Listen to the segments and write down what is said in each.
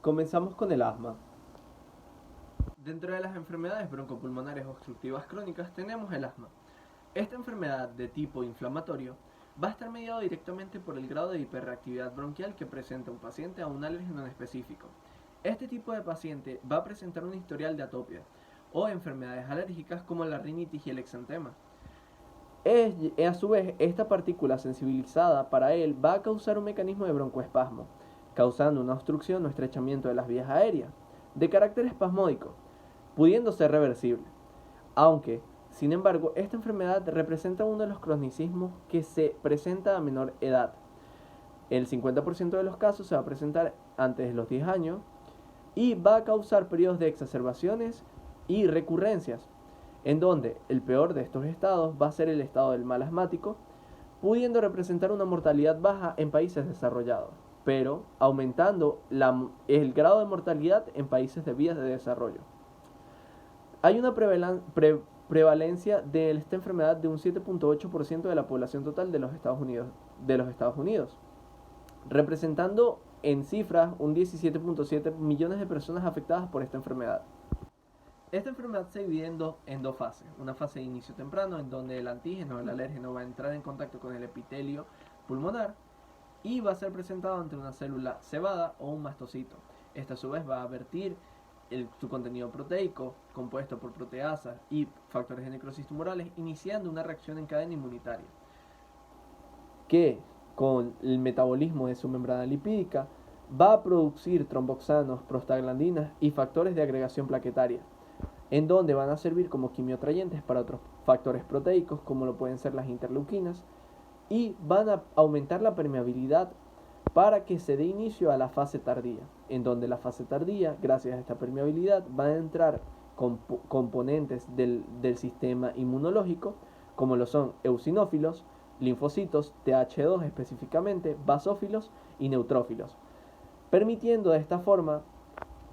Comenzamos con el asma. Dentro de las enfermedades broncopulmonares obstructivas crónicas tenemos el asma. Esta enfermedad de tipo inflamatorio va a estar mediado directamente por el grado de hiperreactividad bronquial que presenta un paciente a un alérgeno en específico. Este tipo de paciente va a presentar un historial de atopia o enfermedades alérgicas como la rinitis y el exantema. A su vez, esta partícula sensibilizada para él va a causar un mecanismo de broncoespasmo, causando una obstrucción o estrechamiento de las vías aéreas, de carácter espasmódico, pudiendo ser reversible. Aunque, sin embargo, esta enfermedad representa uno de los cronicismos que se presenta a menor edad. El 50% de los casos se va a presentar antes de los 10 años y va a causar periodos de exacerbaciones y recurrencias, en donde el peor de estos estados va a ser el estado del mal asmático, pudiendo representar una mortalidad baja en países desarrollados, pero aumentando el grado de mortalidad en países de vías de desarrollo. Hay una prevalencia de esta enfermedad de un 7.8% de la población total de los Estados Unidos, representando en cifras un 17.7 millones de personas afectadas por esta enfermedad. Esta enfermedad se divide en dos fases. Una fase de inicio temprano, en donde el antígeno, el alérgeno, va a entrar en contacto con el epitelio pulmonar y va a ser presentado ante una célula cebada o un mastocito. Esta a su vez va a vertir su contenido proteico, compuesto por proteasas y factores de necrosis tumorales, iniciando una reacción en cadena inmunitaria, que con el metabolismo de su membrana lipídica va a producir tromboxanos, prostaglandinas y factores de agregación plaquetaria, en donde van a servir como quimiotrayentes para otros factores proteicos, como lo pueden ser las interleuquinas, y van a aumentar la permeabilidad para que se dé inicio a la fase tardía, en donde la fase tardía, gracias a esta permeabilidad, van a entrar componentes del sistema inmunológico, como lo son eosinófilos, linfocitos, TH2 específicamente, basófilos y neutrófilos, permitiendo de esta forma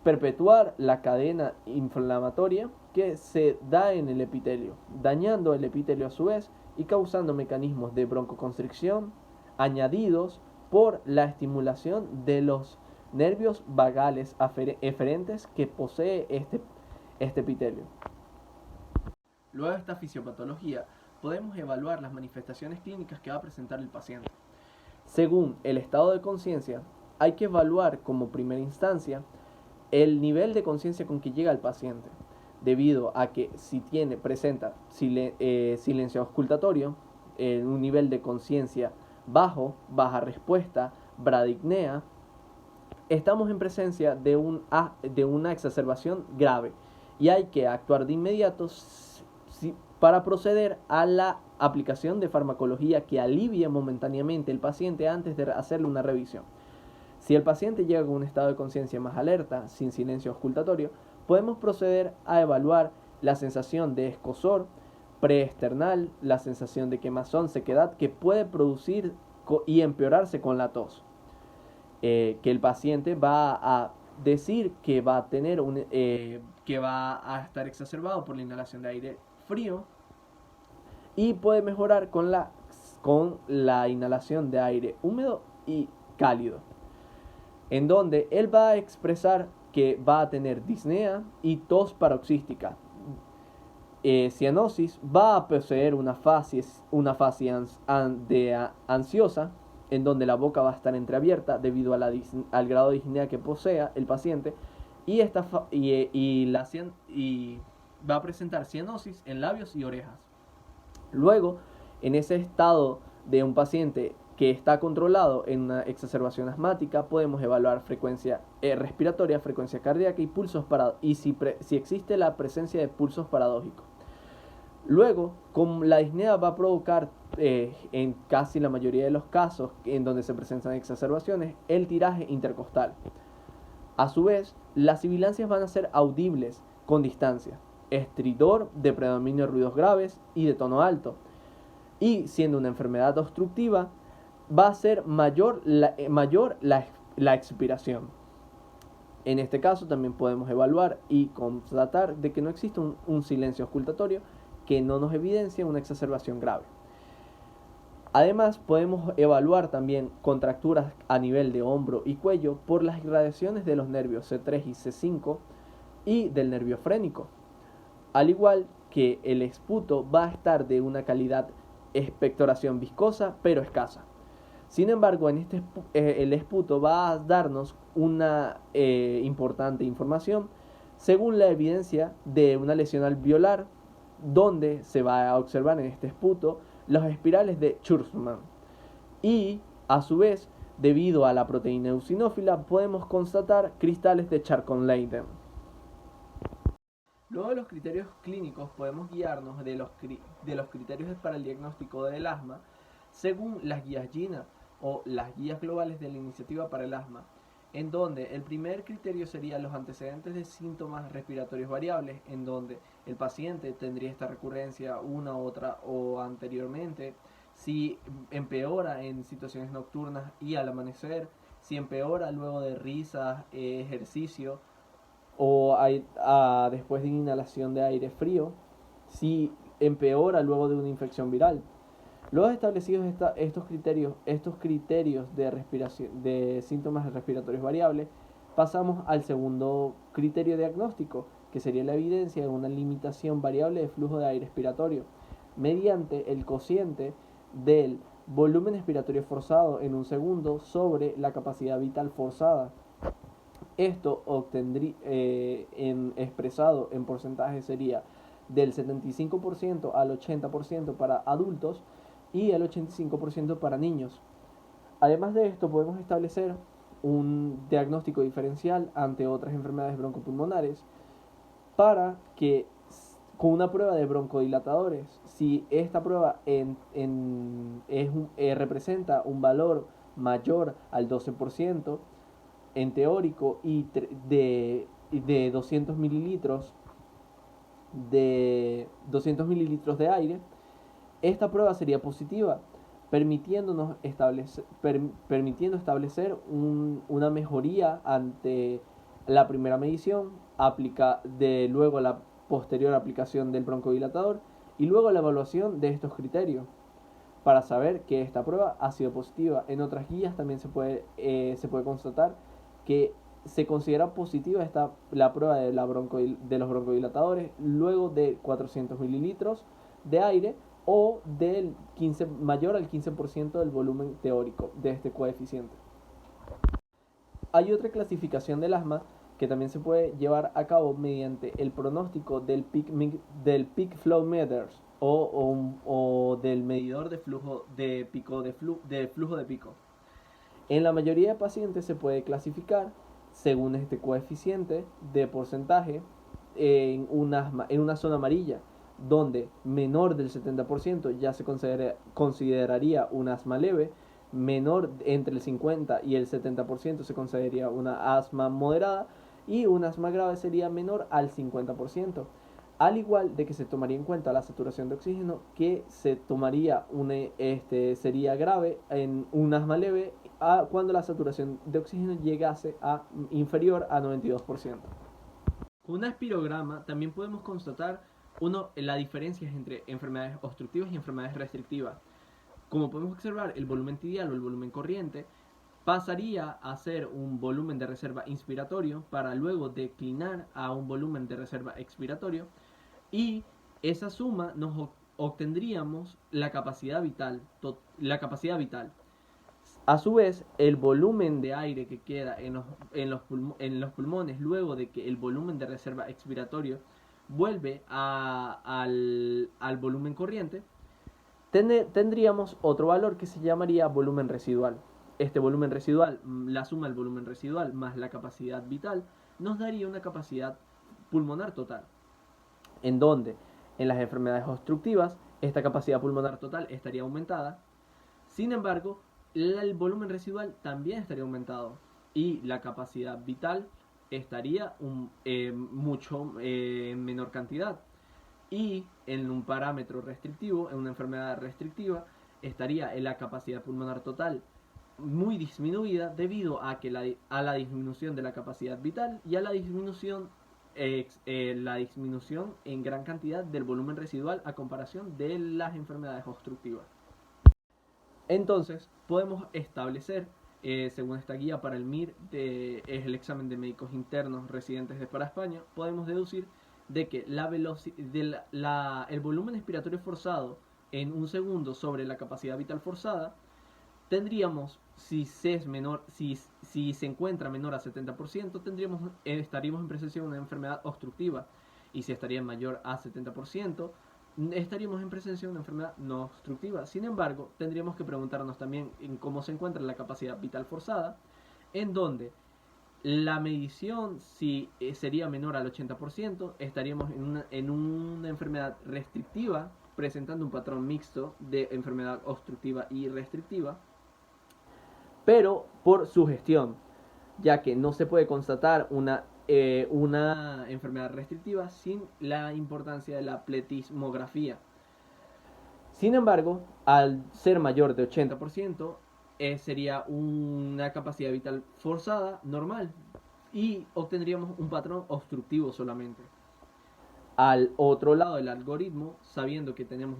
perpetuar la cadena inflamatoria que se da en el epitelio, dañando el epitelio a su vez y causando mecanismos de broncoconstricción añadidos por la estimulación de los nervios vagales eferentes que posee este epitelio. Luego de esta fisiopatología, podemos evaluar las manifestaciones clínicas que va a presentar el paciente. Según el estado de conciencia, hay que evaluar como primera instancia el nivel de conciencia con que llega el paciente, debido a que si presenta silencio auscultatorio, un nivel de conciencia bajo, baja respuesta, bradicnea, estamos en presencia de una exacerbación grave y hay que actuar de inmediato para proceder a la aplicación de farmacología que alivie momentáneamente el paciente antes de hacerle una revisión. Si el paciente llega con un estado de conciencia más alerta, sin silencio auscultatorio, podemos proceder a evaluar la sensación de escozor preesternal, la sensación de quemazón, sequedad que puede producir y empeorarse con la tos. Que el paciente va a decir que va a tener que va a estar exacerbado por la inhalación de aire frío y puede mejorar con la inhalación de aire húmedo y cálido, en donde él va a expresar que va a tener disnea y tos paroxística. Cianosis va a poseer una fase ansiosa, en donde la boca va a estar entreabierta debido al grado de disnea que posea el paciente, y va a presentar cianosis en labios y orejas. Luego, en ese estado de un paciente que está controlado en una exacerbación asmática, podemos evaluar frecuencia respiratoria, frecuencia cardíaca y pulsos y si existe la presencia de pulsos paradójicos. Luego, como la disnea va a provocar en casi la mayoría de los casos en donde se presentan exacerbaciones, el tiraje intercostal. A su vez, las sibilancias van a ser audibles con distancia, estridor de predominio de ruidos graves y de tono alto, y siendo una enfermedad obstructiva, va a ser mayor la expiración. En este caso también podemos evaluar y constatar de que no existe un silencio auscultatorio que no nos evidencia una exacerbación grave. Además, podemos evaluar también contracturas a nivel de hombro y cuello por las irradiaciones de los nervios C3 y C5 y del nervio frénico. Al igual que el esputo va a estar de una calidad expectoración viscosa pero escasa. Sin embargo, el esputo va a darnos una importante información según la evidencia de una lesión alveolar, donde se va a observar en este esputo los espirales de Schurman. Y, a su vez, debido a la proteína eosinófila, podemos constatar cristales de Charcot-Leyden. Luego de los criterios clínicos podemos guiarnos de los criterios para el diagnóstico del asma según las guías GINA o las guías globales de la Iniciativa para el Asma, en donde el primer criterio sería los antecedentes de síntomas respiratorios variables, en donde el paciente tendría esta recurrencia una, otra o anteriormente, si empeora en situaciones nocturnas y al amanecer, si empeora luego de risas, ejercicio o después de inhalación de aire frío, si empeora luego de una infección viral. Luego establecidos estos criterios de síntomas respiratorios variables, pasamos al segundo criterio diagnóstico, que sería la evidencia de una limitación variable de flujo de aire expiratorio, mediante el cociente del volumen expiratorio forzado en un segundo sobre la capacidad vital forzada. Esto expresado en porcentaje sería del 75% al 80% para adultos y el 85% para niños. Además de esto, podemos establecer un diagnóstico diferencial ante otras enfermedades broncopulmonares para que con una prueba de broncodilatadores, si esta prueba representa un valor mayor al 12%, en teórico y de 200 mililitros de aire, esta prueba sería positiva, permitiendo establecer una mejoría ante la primera medición, luego la posterior aplicación del broncodilatador y luego la evaluación de estos criterios para saber que esta prueba ha sido positiva. En otras guías también se puede constatar que se considera positiva la prueba de los broncodilatadores luego de 400 mililitros de aire o mayor al 15% del volumen teórico de este coeficiente. Hay otra clasificación del asma que también se puede llevar a cabo mediante el pronóstico del peak flow meters o del medidor de flujo de pico. En la mayoría de pacientes se puede clasificar según este coeficiente de porcentaje en una zona amarilla, donde menor del 70% ya se consideraría un asma leve, menor entre el 50 y el 70% se consideraría una asma moderada y un asma grave sería menor al 50%. Al igual de que se tomaría en cuenta la saturación de oxígeno, que sería grave en un asma leve cuando la saturación de oxígeno llegase a inferior a 92%. Con un espirograma también podemos constatar la diferencia entre enfermedades obstructivas y enfermedades restrictivas. Como podemos observar, el volumen tibial o el volumen corriente pasaría a ser un volumen de reserva inspiratorio para luego declinar a un volumen de reserva expiratorio, y esa suma nos obtendríamos la capacidad vital. A su vez, el volumen de aire que queda en los pulmones luego de que el volumen de reserva expiratorio vuelve al volumen corriente, tendríamos otro valor que se llamaría volumen residual. Este volumen residual, la suma del volumen residual más la capacidad vital, nos daría una capacidad pulmonar total, en donde en las enfermedades obstructivas esta capacidad pulmonar total estaría aumentada. Sin embargo, el volumen residual también estaría aumentado y la capacidad vital estaría mucho en menor cantidad. Y en un parámetro restrictivo, en una enfermedad restrictiva, estaría en la capacidad pulmonar total muy disminuida debido a la disminución de la capacidad vital y a la disminución en gran cantidad del volumen residual a comparación de las enfermedades obstructivas. Entonces, podemos establecer, según esta guía para el MIR, es el examen de médicos internos residentes de para España, podemos deducir de que el volumen expiratorio forzado en un segundo sobre la capacidad vital forzada, tendríamos, si se encuentra menor a 70%, estaríamos en presencia de una enfermedad obstructiva. Y si estaría mayor a 70%, estaríamos en presencia de una enfermedad no obstructiva. Sin embargo, tendríamos que preguntarnos también en cómo se encuentra la capacidad vital forzada, en donde la medición, si sería menor al 80%, estaríamos en una enfermedad restrictiva, presentando un patrón mixto de enfermedad obstructiva y restrictiva, pero por sugestión, ya que no se puede constatar una enfermedad restrictiva sin la importancia de la pletismografía. Sin embargo, al ser mayor de 80%, sería una capacidad vital forzada normal y obtendríamos un patrón obstructivo solamente. Al otro lado del algoritmo, sabiendo que tenemos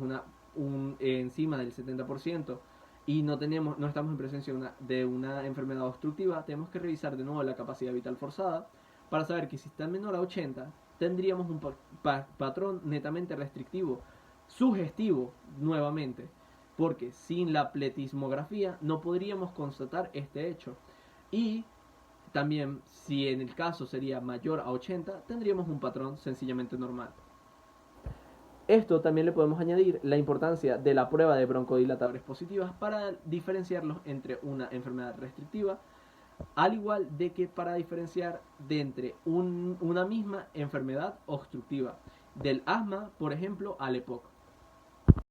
encima del 70% y no estamos en presencia de una enfermedad obstructiva, tenemos que revisar de nuevo la capacidad vital forzada para saber que si está menor a 80, tendríamos un patrón netamente restrictivo, sugestivo nuevamente, porque sin la pletismografía no podríamos constatar este hecho. Y también, si en el caso sería mayor a 80, tendríamos un patrón sencillamente normal. Esto también le podemos añadir la importancia de la prueba de broncodilatadores positivas para diferenciarlos entre una enfermedad restrictiva, al igual de que para diferenciar de entre una misma enfermedad obstructiva, del asma, por ejemplo, al EPOC.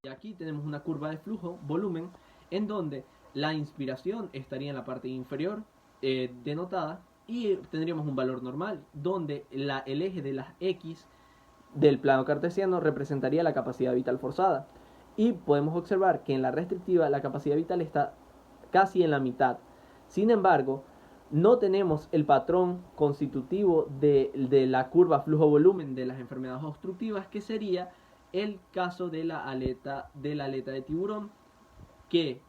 Y aquí tenemos una curva de flujo, volumen, en donde la inspiración estaría en la parte inferior, denotada, y tendríamos un valor normal, donde el eje de las X del plano cartesiano representaría la capacidad vital forzada. Y podemos observar que en la restrictiva la capacidad vital está casi en la mitad. Sin embargo, no tenemos el patrón constitutivo de la curva flujo-volumen de las enfermedades obstructivas, que sería el caso de la aleta de tiburón, que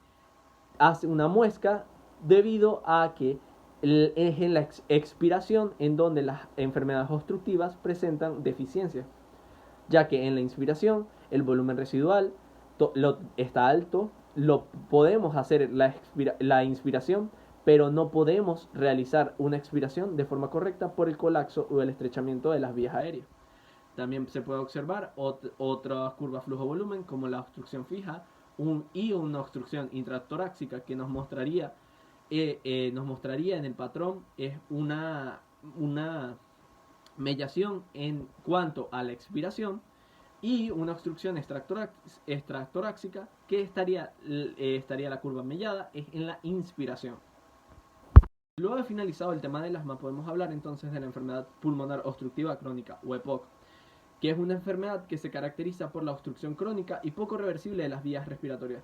hace una muesca debido a que es en la expiración en donde las enfermedades obstructivas presentan deficiencias, ya que en la inspiración el volumen residual está alto, lo podemos hacer la inspiración, pero no podemos realizar una expiración de forma correcta por el colapso o el estrechamiento de las vías aéreas. También se puede observar otras curvas flujo-volumen como la obstrucción fija y una obstrucción intratorácica, que nos mostraría en el patrón es una mediación en cuanto a la expiración, y una obstrucción extratorácica, que estaría la curva mellada en la inspiración. Luego de finalizado el tema del asma, podemos hablar entonces de la enfermedad pulmonar obstructiva crónica o EPOC, que es una enfermedad que se caracteriza por la obstrucción crónica y poco reversible de las vías respiratorias.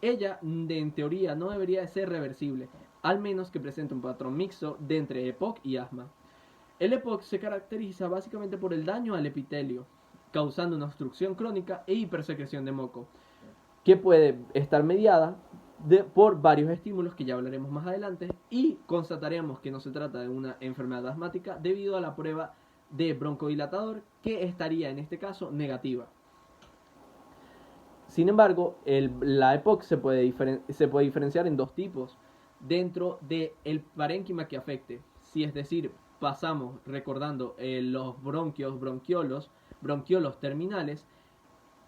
Ella, en teoría, no debería de ser reversible, al menos que presente un patrón mixto de entre EPOC y asma. El EPOC se caracteriza básicamente por el daño al epitelio, causando una obstrucción crónica e hipersecreción de moco, que puede estar mediada por varios estímulos que ya hablaremos más adelante, y constataremos que no se trata de una enfermedad asmática debido a la prueba de broncodilatador, que estaría en este caso negativa. Sin embargo, la EPOC se puede diferenciar en dos tipos dentro del parénquima que afecte. Si es decir, pasamos recordando los bronquiolos terminales,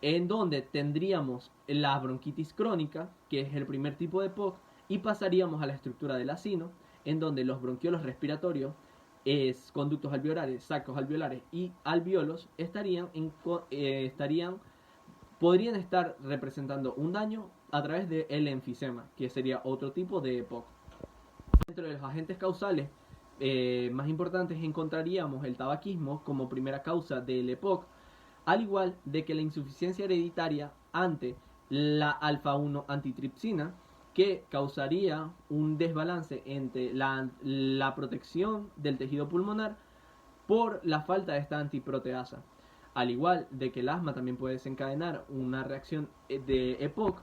en donde tendríamos la bronquitis crónica, que es el primer tipo de EPOC, y pasaríamos a la estructura del acino, en donde los bronquiolos respiratorios, conductos alveolares, sacos alveolares y alveolos podrían estar representando un daño a través del enfisema, que sería otro tipo de EPOC. Dentro de los agentes causales más importantes encontraríamos el tabaquismo como primera causa del EPOC, al igual de que la insuficiencia hereditaria ante la alfa-1 antitripsina, que causaría un desbalance entre la protección del tejido pulmonar por la falta de esta antiproteasa. Al igual de que el asma también puede desencadenar una reacción de EPOC,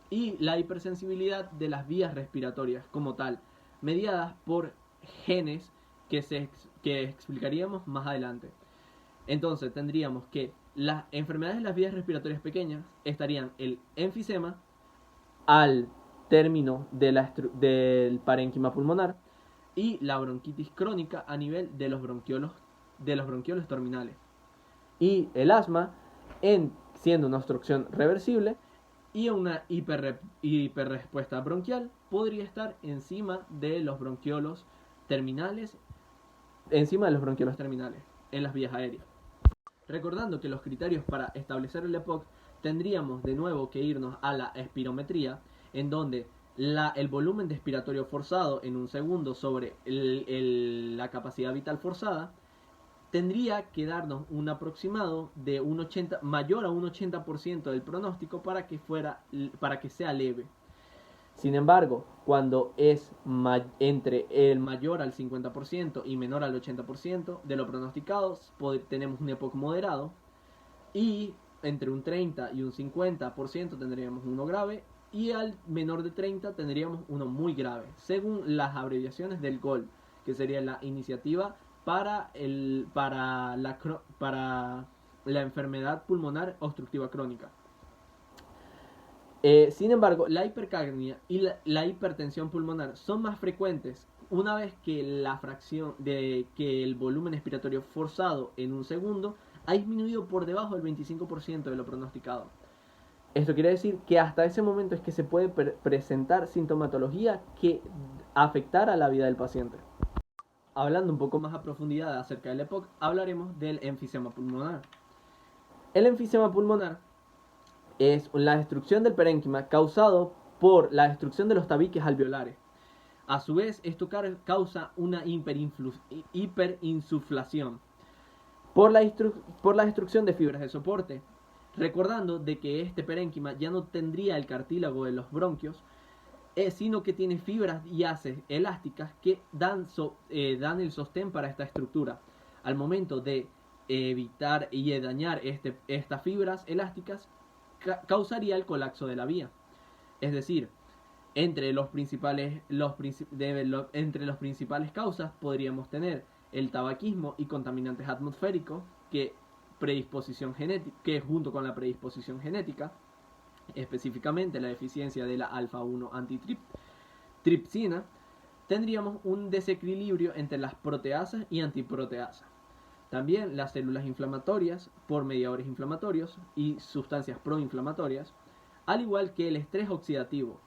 y la hipersensibilidad de las vías respiratorias como tal, mediadas por genes que explicaríamos más adelante. Entonces tendríamos que las enfermedades de las vías respiratorias pequeñas estarían el enfisema al término del parénquima pulmonar y la bronquitis crónica a nivel de los bronquiolos terminales. Y el asma siendo una obstrucción reversible y una hiperrespuesta bronquial podría estar encima de los bronquiolos terminales, en las vías aéreas. Recordando que los criterios para establecer el EPOC tendríamos de nuevo que irnos a la espirometría, en donde el volumen de expiratorio forzado en un segundo sobre la capacidad vital forzada tendría que darnos un aproximado de mayor a un 80% del pronóstico para que sea leve. Sin embargo, cuando es entre el mayor al 50% y menor al 80% de lo pronosticado, tenemos un EPOC moderado, y entre un 30 y un 50% tendríamos uno grave, y al menor de 30 tendríamos uno muy grave, según las abreviaciones del GOL, que sería la iniciativa para la enfermedad pulmonar obstructiva crónica. Sin embargo, la hipercapnia y la hipertensión pulmonar son más frecuentes una vez que la fracción de que el volumen expiratorio forzado en un segundo ha disminuido por debajo del 25% de lo pronosticado. Esto quiere decir que hasta ese momento es que se puede presentar sintomatología que afectara la vida del paciente. Hablando un poco más a profundidad acerca del EPOC, hablaremos del enfisema pulmonar. El enfisema pulmonar es la destrucción del parénquima causado por la destrucción de los tabiques alveolares. A su vez, esto causa una hiperinsuflación por la destrucción de fibras de soporte. Recordando de que este parénquima ya no tendría el cartílago de los bronquios, sino que tiene fibras y haces elásticas que dan el sostén para esta estructura. Al momento de evitar y de dañar estas fibras elásticas, causaría el colapso de la vía. Es decir, entre los principales causas podríamos tener el tabaquismo y contaminantes atmosféricos, que junto con la predisposición genética, específicamente la deficiencia de la alfa-1 antitripsina, tendríamos un desequilibrio entre las proteasas y antiproteasas. También las células inflamatorias por mediadores inflamatorios y sustancias proinflamatorias, al igual que el estrés oxidativo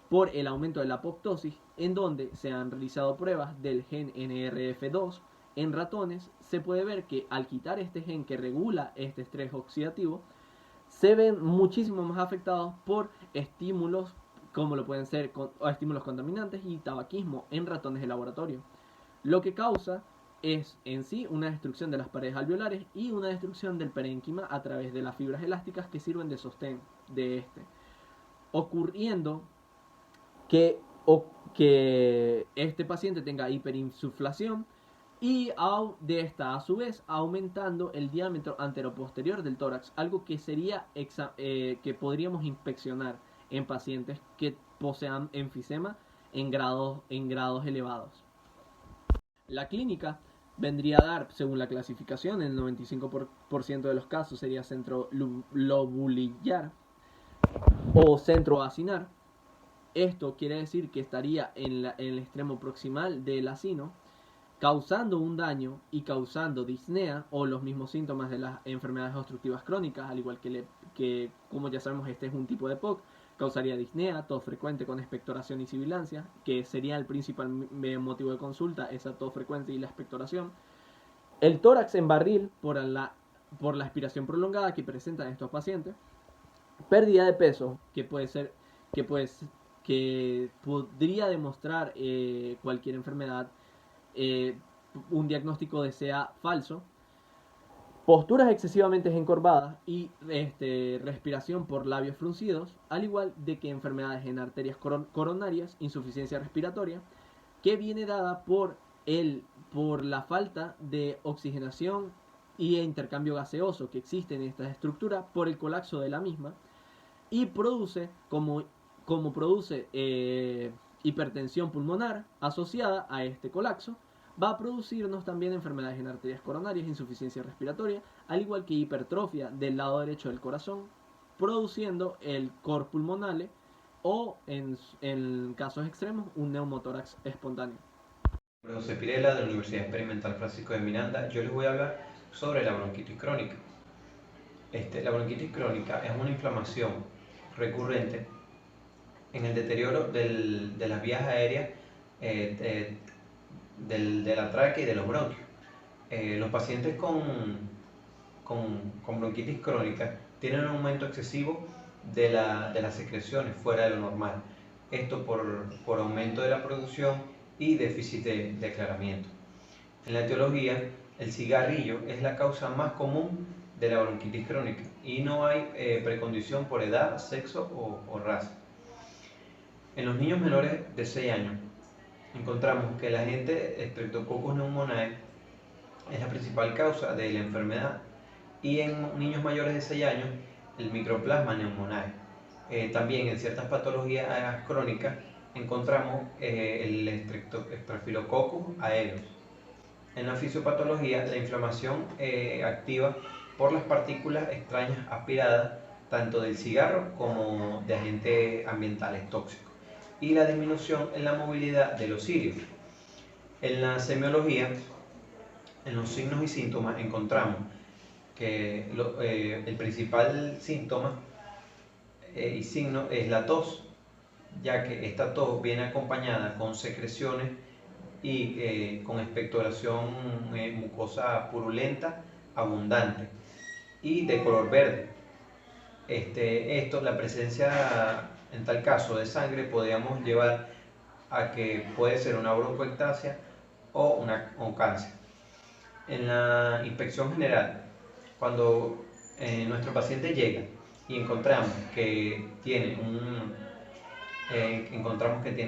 por el aumento de la apoptosis, en donde se han realizado pruebas del gen NRF2 en ratones. Se puede ver que al quitar este gen que regula este estrés oxidativo, se ven muchísimo más afectados por estímulos como lo pueden ser estímulos contaminantes y tabaquismo en ratones de laboratorio, lo que causa es en sí una destrucción de las paredes alveolares y una destrucción del parénquima a través de las fibras elásticas que sirven de sostén de este, ocurriendo que este paciente tenga hiperinsuflación y de esta a su vez aumentando el diámetro anteroposterior del tórax, algo que sería que podríamos inspeccionar en pacientes que posean enfisema en grados elevados. La clínica vendría a dar, según la clasificación, en el 95% de los casos sería centrolobulillar o centroacinar. Esto quiere decir que estaría en el extremo proximal del acino, causando un daño y causando disnea o los mismos síntomas de las enfermedades obstructivas crónicas, al igual que como ya sabemos este es un tipo de POC, causaría disnea, tos frecuente con expectoración y sibilancia, que sería el principal motivo de consulta, esa tos frecuente y la expectoración. El tórax en barril por la aspiración prolongada que presentan estos pacientes. Pérdida de peso, que podría demostrar cualquier enfermedad, un diagnóstico de SEA falso. Posturas excesivamente encorvadas y respiración por labios fruncidos, al igual de que enfermedades en arterias coronarias, insuficiencia respiratoria, que viene dada por la falta de oxigenación y intercambio gaseoso que existe en esta estructura por el colapso de la misma, y produce como como produce hipertensión pulmonar asociada a este colapso, va a producirnos también enfermedades en arterias coronarias, insuficiencia respiratoria, al igual que hipertrofia del lado derecho del corazón, produciendo el cor pulmonale o, en casos extremos, un neumotórax espontáneo. José Pirela, de la Universidad Experimental Francisco de Miranda. Yo les voy a hablar sobre la bronquitis crónica. La bronquitis crónica es una inflamación recurrente en el deterioro de las vías aéreas de la tráquea y de los bronquios. Los pacientes con bronquitis crónica tienen un aumento excesivo de las secreciones fuera de lo normal. Esto por aumento de la producción y déficit de aclaramiento. En la etiología, el cigarrillo es la causa más común de la bronquitis crónica y no hay precondición por edad, sexo o raza. En los niños menores de 6 años encontramos que el agente Streptococcus pneumoniae es la principal causa de la enfermedad, y en niños mayores de 6 años el Mycoplasma pneumoniae. También en ciertas patologías crónicas encontramos el Staphylococcus aureus. En la fisiopatología, la inflamación activa por las partículas extrañas aspiradas tanto del cigarro como de agentes ambientales tóxicos, y la disminución en la movilidad de los cirios. En la semiología, en los signos y síntomas, encontramos que el principal síntoma y signo es la tos, ya que esta tos viene acompañada con secreciones y con expectoración mucosa purulenta, abundante y de color verde. La presencia en tal caso de sangre podríamos llevar a que puede ser una broncoectasia o cáncer. En la inspección general, cuando nuestro paciente llega y encontramos que tiene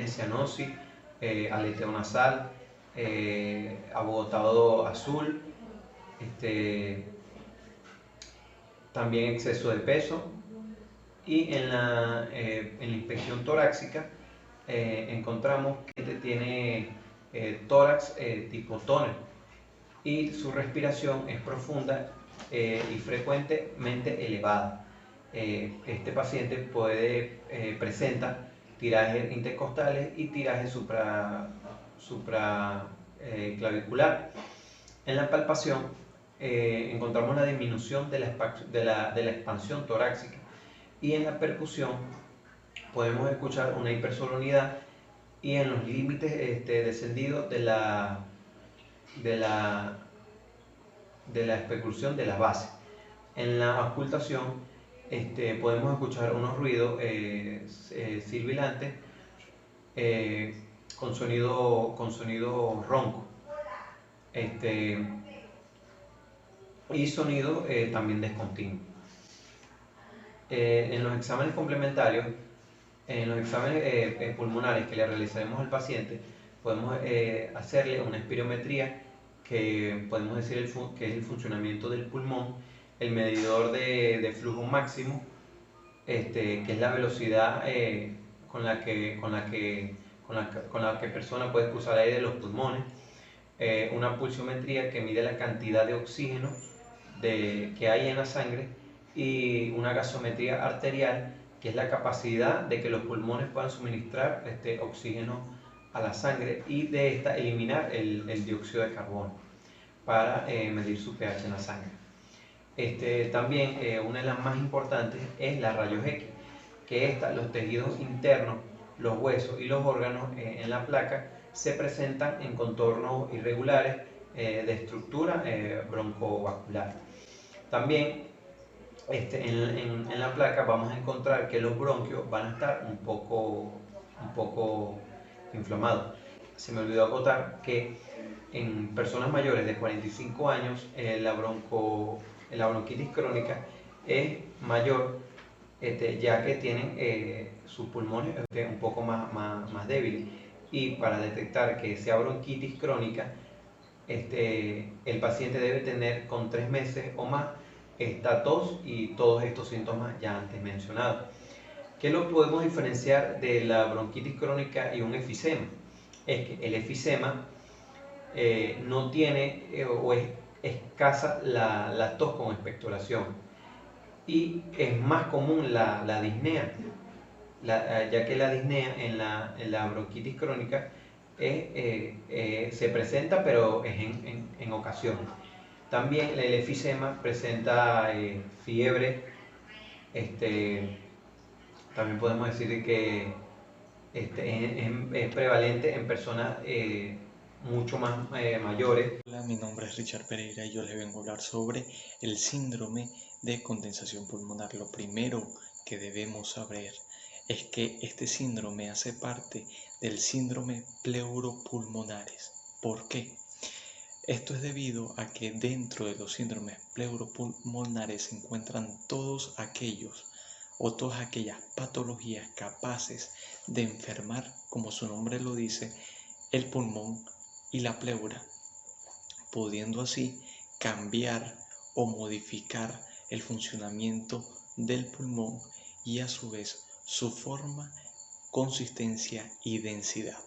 cianosis, aleteo nasal, abogotado azul, también exceso de peso, y en la inspección torácica encontramos que tiene tórax tipo tóner y su respiración es profunda y frecuentemente elevada. Este paciente presenta tirajes intercostales y tirajes supraclavicular. En la palpación encontramos la disminución de la expansión torácica, y en la percusión podemos escuchar una hipersonoridad y en los límites descendidos de la percusión de las bases. En la auscultación podemos escuchar unos ruidos silbilantes con sonido ronco y sonido también descontinuo. En los exámenes complementarios, en los exámenes pulmonares que le realizaremos al paciente, podemos hacerle una espirometría, que podemos decir que es el funcionamiento del pulmón, el medidor de flujo máximo, que es la velocidad con la que persona puede expulsar aire de los pulmones, una pulsiometría que mide la cantidad de oxígeno que hay en la sangre, y una gasometría arterial, que es la capacidad de que los pulmones puedan suministrar oxígeno a la sangre y de esta eliminar el dióxido de carbono para medir su pH en la sangre. También una de las más importantes es la rayos X, que los tejidos internos, los huesos y los órganos en la placa se presentan en contornos irregulares de estructura broncovascular. También en la placa vamos a encontrar que los bronquios van a estar un poco inflamados. Se me olvidó acotar que en personas mayores de 45 años la bronquitis crónica es mayor, ya que tienen sus pulmones un poco más débiles, y para detectar que sea bronquitis crónica, el paciente debe tener con 3 meses o más esta tos y todos estos síntomas ya antes mencionados. ¿Qué lo podemos diferenciar de la bronquitis crónica y un efisema? Es que el efisema no tiene o es escasa la tos con expectoración y es más común la disnea, ya que la disnea en la bronquitis crónica se presenta pero es en ocasiones. También el efisema presenta fiebre, este, también podemos decir que es prevalente en personas mucho más mayores. Hola, mi nombre es Richard Pereira y yo les vengo a hablar sobre el síndrome de condensación pulmonar. Lo primero que debemos saber es que este síndrome hace parte del síndrome pleuropulmonares. ¿Por qué? Esto es debido a que dentro de los síndromes pleuropulmonares se encuentran todos aquellos o todas aquellas patologías capaces de enfermar, como su nombre lo dice, el pulmón y la pleura, pudiendo así cambiar o modificar el funcionamiento del pulmón y a su vez su forma, consistencia y densidad.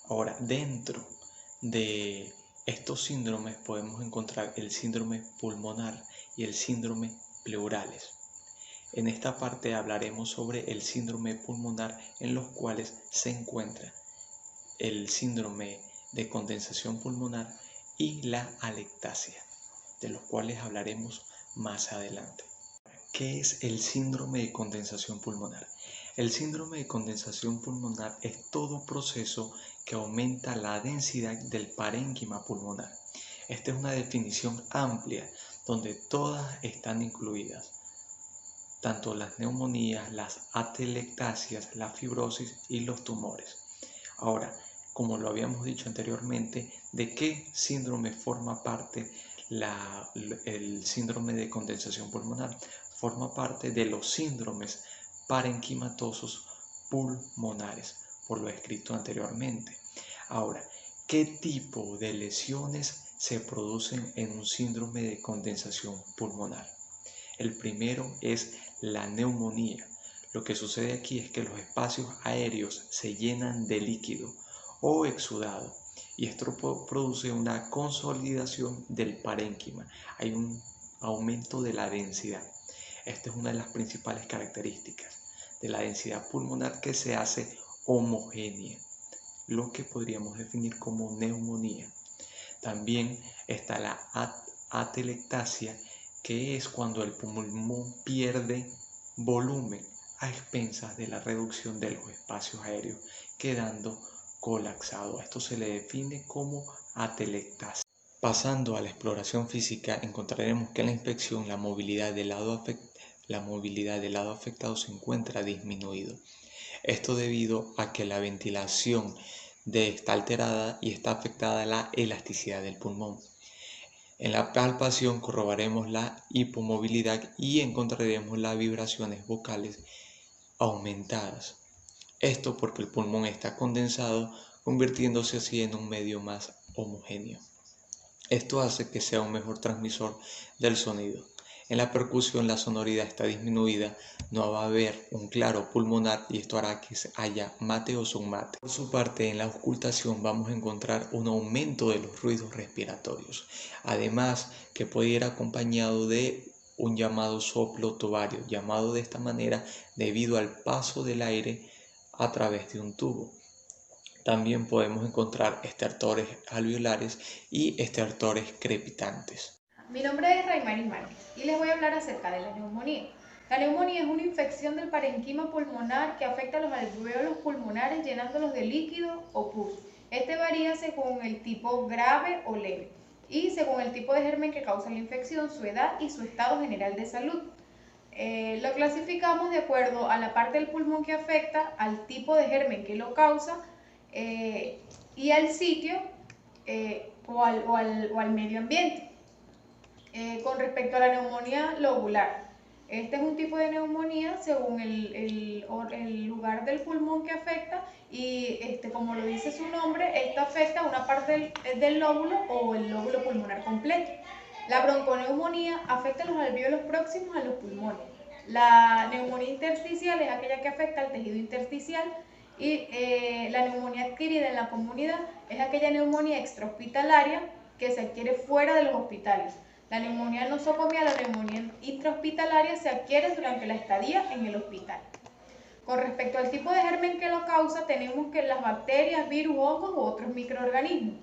Ahora, dentro de estos síndromes podemos encontrar el síndrome pulmonar y el síndrome pleurales. En esta parte hablaremos sobre el síndrome pulmonar, en los cuales se encuentra el síndrome de condensación pulmonar y la atelectasia, de los cuales hablaremos más adelante. ¿Qué es el síndrome de condensación pulmonar? El síndrome de condensación pulmonar es todo proceso que aumenta la densidad del parénquima pulmonar. Esta es una definición amplia donde todas están incluidas, tanto las neumonías, las atelectasias, la fibrosis y los tumores. Ahora, como lo habíamos dicho anteriormente, ¿de qué síndrome forma parte el síndrome de condensación pulmonar? Forma parte de los síndromes parenquimatosos pulmonares, por lo escrito anteriormente. Ahora, ¿qué tipo de lesiones se producen en un síndrome de condensación pulmonar? El primero es la neumonía. Lo que sucede aquí es que los espacios aéreos se llenan de líquido o exudado y esto produce una consolidación del parénquima. Hay un aumento de la densidad. Esta es una de las principales características de la densidad pulmonar, que se hace homogénea, lo que podríamos definir como neumonía. También está la atelectasia, que es cuando el pulmón pierde volumen a expensas de la reducción de los espacios aéreos, quedando colapsado. Esto se le define como atelectasia. Pasando a la exploración física, encontraremos que en la inspección la movilidad del lado afectado se encuentra disminuido. Esto debido a que la ventilación está alterada y está afectada la elasticidad del pulmón. En la palpación corroboraremos la hipomovilidad y encontraremos las vibraciones vocales aumentadas. Esto porque el pulmón está condensado, convirtiéndose así en un medio más homogéneo. Esto hace que sea un mejor transmisor del sonido. En la percusión la sonoridad está disminuida, no va a haber un claro pulmonar y esto hará que haya mate o submate. Por su parte, en la auscultación vamos a encontrar un aumento de los ruidos respiratorios, además que puede ir acompañado de un llamado soplo tobario, llamado de esta manera debido al paso del aire a través de un tubo. También podemos encontrar estertores alveolares y estertores crepitantes. Mi nombre es Raymaris Márquez y les voy a hablar acerca de la neumonía. La neumonía es una infección del parenquima pulmonar que afecta a los alvéolos pulmonares llenándolos de líquido o pus. Este varía según el tipo grave o leve y según el tipo de germen que causa la infección, su edad y su estado general de salud. Lo clasificamos de acuerdo a la parte del pulmón que afecta, al tipo de germen que lo causa y al sitio o al medio ambiente. Con respecto a la neumonía lobular, este es un tipo de neumonía según el lugar del pulmón que afecta y como lo dice su nombre, esta afecta una parte del lóbulo o el lóbulo pulmonar completo. La bronconeumonía afecta los alvéolos próximos a los pulmones. La neumonía intersticial es aquella que afecta al tejido intersticial y la neumonía adquirida en la comunidad es aquella neumonía extrahospitalaria que se adquiere fuera de los hospitales. La neumonía nosocomial o neumonía intrahospitalaria se adquiere durante la estadía en el hospital. Con respecto al tipo de germen que lo causa, tenemos que las bacterias, virus, hongos u otros microorganismos.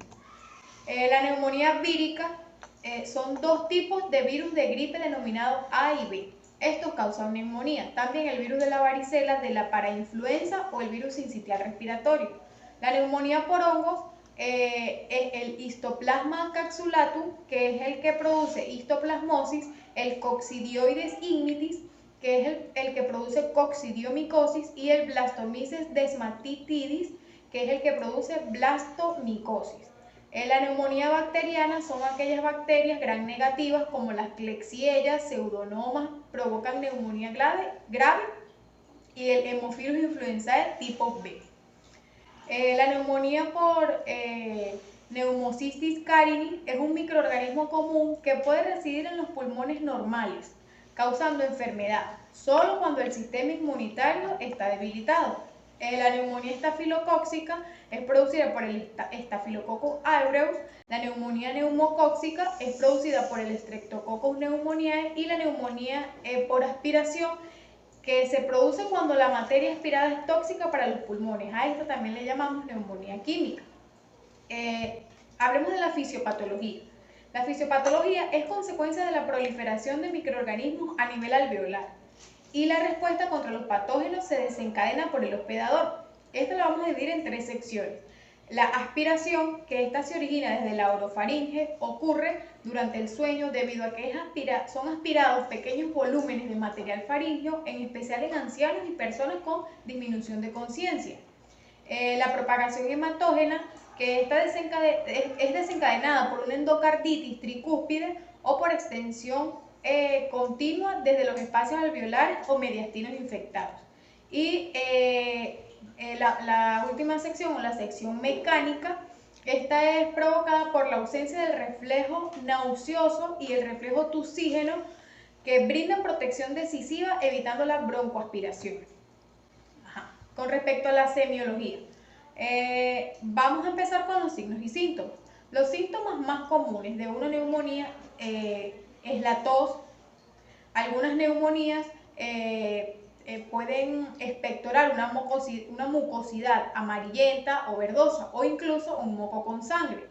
La neumonía vírica son dos tipos de virus de gripe denominados A y B. Estos causan neumonía. También el virus de la varicela, de la parainfluenza o el virus sincitial respiratorio. La neumonía por hongos es el Histoplasma capsulatum, que es el que produce histoplasmosis, el Coccidioides ignitis, que es el que produce coccidiomicosis, y el Blastomyces desmatitidis, que es el que produce blastomicosis. La neumonía bacteriana son aquellas bacterias gram negativas como las Klebsiella, Pseudomonas, provocan neumonía grave y el Haemophilus influenzae tipo B. La neumonía por Pneumocystis carinii es un microorganismo común que puede residir en los pulmones normales, causando enfermedad, solo cuando el sistema inmunitario está debilitado. La neumonía estafilocóxica es producida por el Staphylococcus aureus, la neumonía neumocóxica es producida por el Streptococcus pneumoniae y la neumonía por aspiración, que se produce cuando la materia aspirada es tóxica para los pulmones. A esto también le llamamos neumonía química. Hablemos de la fisiopatología. La fisiopatología es consecuencia de la proliferación de microorganismos a nivel alveolar y la respuesta contra los patógenos se desencadena por el hospedador. Esto lo vamos a dividir en tres secciones. La aspiración, que esta se origina desde la orofaringe, ocurre durante el sueño debido a que son aspirados pequeños volúmenes de material faríngeo, en especial en ancianos y personas con disminución de conciencia. La propagación hematógena, que es desencadenada por una endocarditis tricúspide o por extensión continua desde los espacios alveolares o mediastinos infectados. Y la última sección, o la sección mecánica, esta es provocada por la ausencia del reflejo nauseoso y el reflejo tusígeno, que brindan protección decisiva evitando la broncoaspiración. Con respecto a la semiología, vamos a empezar con los signos y síntomas. Los síntomas más comunes de una neumonía es la tos. Algunas neumonías pueden expectorar una mucosidad amarillenta o verdosa o incluso un moco con sangre.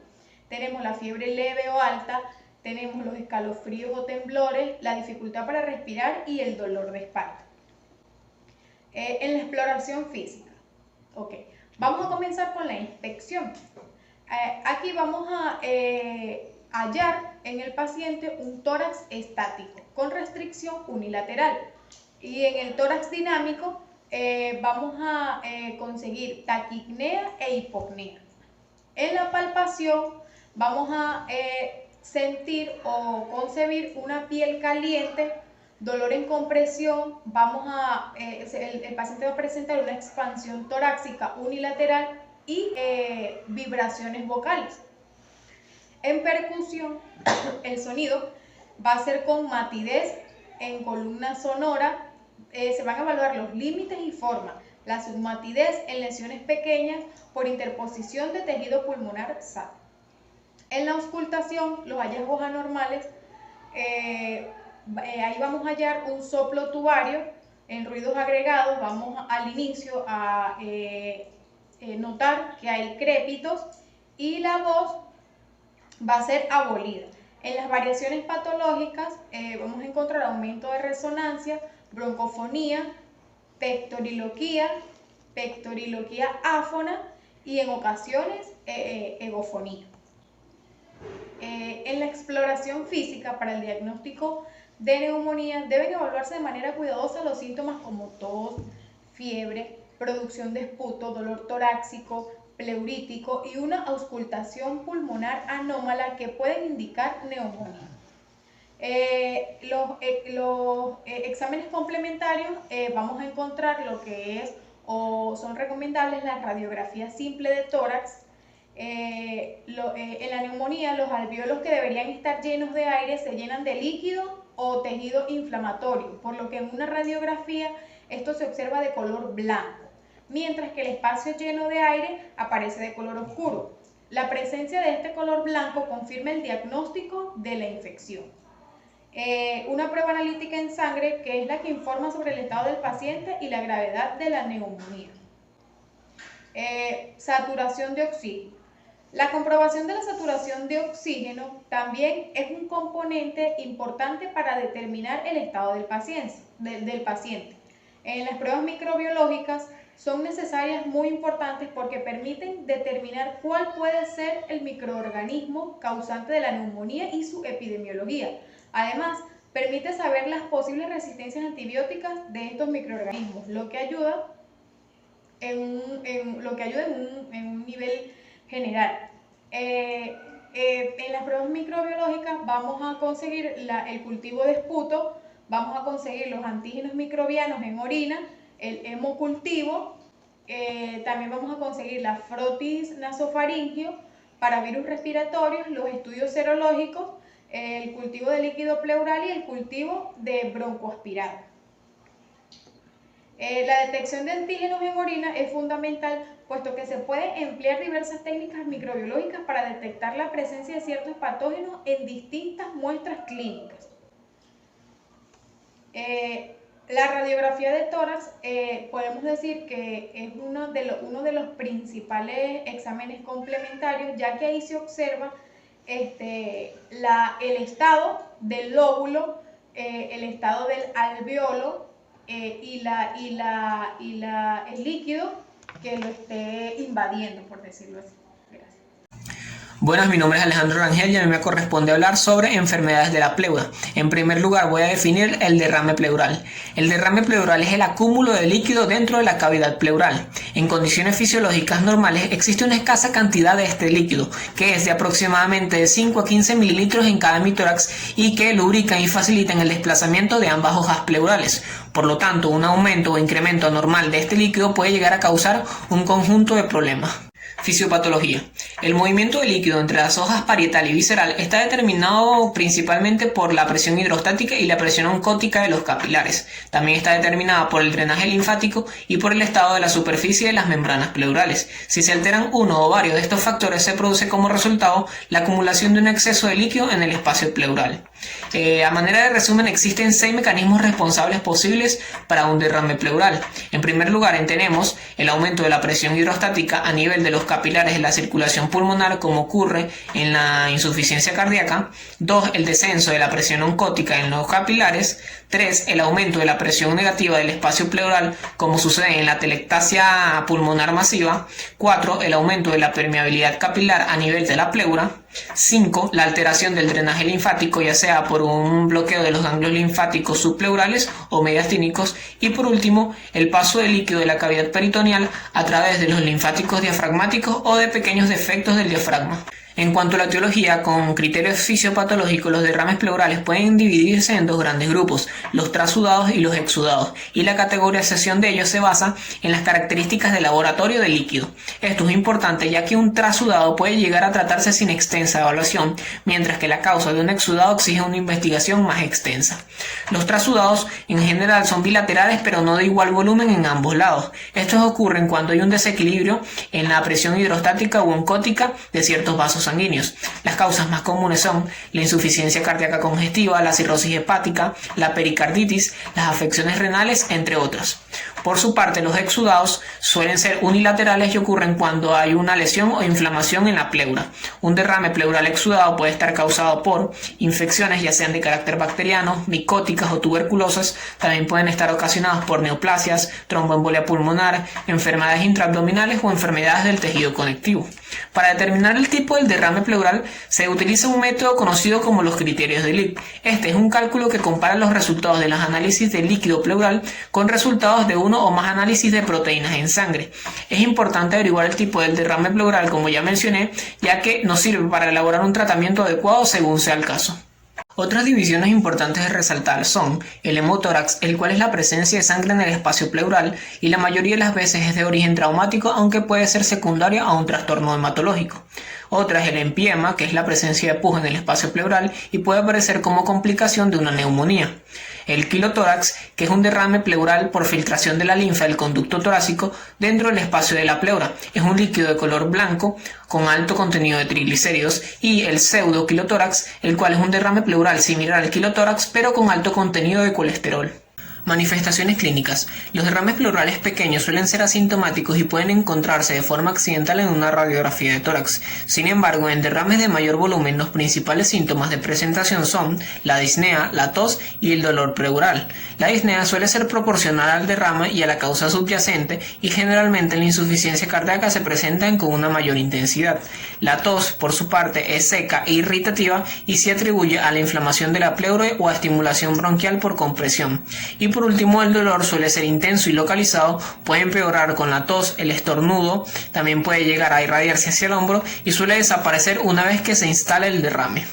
Tenemos la fiebre leve o alta, tenemos los escalofríos o temblores, la dificultad para respirar y el dolor de espalda. En la exploración física, vamos a comenzar con la inspección. Aquí vamos a hallar en el paciente un tórax estático con restricción unilateral, y en el tórax dinámico vamos a conseguir taquipnea e hipopnea. En la palpación vamos a sentir o concebir una piel caliente, dolor en compresión, el paciente va a presentar una expansión torácica unilateral y vibraciones vocales. En percusión, el sonido va a ser con matidez en columna sonora. Se van a evaluar los límites y forma, la submatidez en lesiones pequeñas por interposición de tejido pulmonar sano. En la auscultación, los hallazgos anormales, ahí vamos a hallar un soplo tubario en ruidos agregados. Vamos al inicio a notar que hay crépitos y la voz va a ser abolida. En las variaciones patológicas vamos a encontrar aumento de resonancia, broncofonía, pectoriloquía áfona y en ocasiones egofonía. En la exploración física para el diagnóstico de neumonía deben evaluarse de manera cuidadosa los síntomas como tos, fiebre, producción de esputo, dolor torácico, pleurítico y una auscultación pulmonar anómala que pueden indicar neumonía. Los exámenes complementarios vamos a encontrar lo que es o son recomendables la radiografía simple de tórax, En la neumonía, los alvéolos que deberían estar llenos de aire se llenan de líquido o tejido inflamatorio, por lo que en una radiografía esto se observa de color blanco, mientras que el espacio lleno de aire aparece de color oscuro. La presencia de este color blanco confirma el diagnóstico de la infección. Una prueba analítica en sangre, que es la que informa sobre el estado del paciente y la gravedad de la neumonía. Saturación de oxígeno. La comprobación de la saturación de oxígeno también es un componente importante para determinar el estado del paciente. En las pruebas microbiológicas son necesarias, muy importantes, porque permiten determinar cuál puede ser el microorganismo causante de la neumonía y su epidemiología. Además, permite saber las posibles resistencias antibióticas de estos microorganismos, lo que ayuda en un nivel general. En las pruebas microbiológicas vamos a conseguir el cultivo de esputo, vamos a conseguir los antígenos microbianos en orina, el hemocultivo, también vamos a conseguir la frotis nasofaringio para virus respiratorios, los estudios serológicos, el cultivo de líquido pleural y el cultivo de broncoaspirado. La detección de antígenos en orina es fundamental, puesto que se puede emplear diversas técnicas microbiológicas para detectar la presencia de ciertos patógenos en distintas muestras clínicas. La radiografía de tórax podemos decir que es uno de los principales exámenes complementarios, ya que ahí se observa el estado del lóbulo, el estado del alveolo y el líquido que lo esté invadiendo, por decirlo así. Gracias. Buenas, mi nombre es Alejandro Rangel y a mí me corresponde hablar sobre enfermedades de la pleura. En primer lugar, voy a definir el derrame pleural. El derrame pleural es el acúmulo de líquido dentro de la cavidad pleural. En condiciones fisiológicas normales existe una escasa cantidad de este líquido, que es de aproximadamente de 5 a 15 mililitros en cada hemitórax y que lubrican y facilitan el desplazamiento de ambas hojas pleurales. Por lo tanto, un aumento o incremento anormal de este líquido puede llegar a causar un conjunto de problemas. Fisiopatología. El movimiento de líquido entre las hojas parietal y visceral está determinado principalmente por la presión hidrostática y la presión oncótica de los capilares. También está determinada por el drenaje linfático y por el estado de la superficie de las membranas pleurales. Si se alteran uno o varios de estos factores, se produce como resultado la acumulación de un exceso de líquido en el espacio pleural. A manera de resumen, existen 6 mecanismos responsables posibles para un derrame pleural. En primer lugar, tenemos el aumento de la presión hidrostática a nivel de los capilares de la circulación pulmonar, como ocurre en la insuficiencia cardíaca. 2. El descenso de la presión oncótica en los capilares. 3. El aumento de la presión negativa del espacio pleural, como sucede en la telectasia pulmonar masiva. 4. El aumento de la permeabilidad capilar a nivel de la pleura. 5. La alteración del drenaje linfático, ya sea por un bloqueo de los ganglios linfáticos subpleurales o mediastínicos. Y por último, el paso de líquido de la cavidad peritoneal a través de los linfáticos diafragmáticos o de pequeños defectos del diafragma. En cuanto a la etiología, con criterios fisiopatológicos, los derrames pleurales pueden dividirse en 2 grandes grupos, los trasudados y los exudados, y la categorización de ellos se basa en las características de laboratorio del líquido. Esto es importante, ya que un trasudado puede llegar a tratarse sin extensa evaluación, mientras que la causa de un exudado exige una investigación más extensa. Los trasudados en general son bilaterales, pero no de igual volumen en ambos lados. Estos ocurren cuando hay un desequilibrio en la presión hidrostática u oncótica de ciertos vasos sanguíneos. Las causas más comunes son la insuficiencia cardíaca congestiva, la cirrosis hepática, la pericarditis, las afecciones renales, entre otras. Por su parte, los exudados suelen ser unilaterales y ocurren cuando hay una lesión o inflamación en la pleura. Un derrame pleural exudado puede estar causado por infecciones, ya sean de carácter bacteriano, micóticas o tuberculosas. También pueden estar ocasionados por neoplasias, tromboembolia pulmonar, enfermedades intraabdominales o enfermedades del tejido conectivo. Para determinar el tipo del derrame pleural se utiliza un método conocido como los criterios de Lick. Este es un cálculo que compara los resultados de los análisis de líquido pleural con resultados de uno o más análisis de proteínas en sangre. Es importante averiguar el tipo del derrame pleural, como ya mencioné, ya que nos sirve para elaborar un tratamiento adecuado según sea el caso. Otras divisiones importantes de resaltar son el hemotórax, el cual es la presencia de sangre en el espacio pleural y la mayoría de las veces es de origen traumático, aunque puede ser secundario a un trastorno hematológico. Otra es el empiema, que es la presencia de pus en el espacio pleural y puede aparecer como complicación de una neumonía. El quilotórax, que es un derrame pleural por filtración de la linfa del conducto torácico dentro del espacio de la pleura. Es un líquido de color blanco con alto contenido de triglicéridos. Y el pseudoquilotórax, el cual es un derrame pleural similar al quilotórax pero con alto contenido de colesterol. Manifestaciones clínicas. Los derrames pleurales pequeños suelen ser asintomáticos y pueden encontrarse de forma accidental en una radiografía de tórax. Sin embargo, en derrames de mayor volumen, los principales síntomas de presentación son la disnea, la tos y el dolor pleural. La disnea suele ser proporcional al derrame y a la causa subyacente y generalmente la insuficiencia cardíaca se presentan con una mayor intensidad. La tos, por su parte, es seca e irritativa y se atribuye a la inflamación de la pleura o a estimulación bronquial por compresión. Y por último, el dolor suele ser intenso y localizado, puede empeorar con la tos, el estornudo, también puede llegar a irradiarse hacia el hombro y suele desaparecer una vez que se instala el derrame.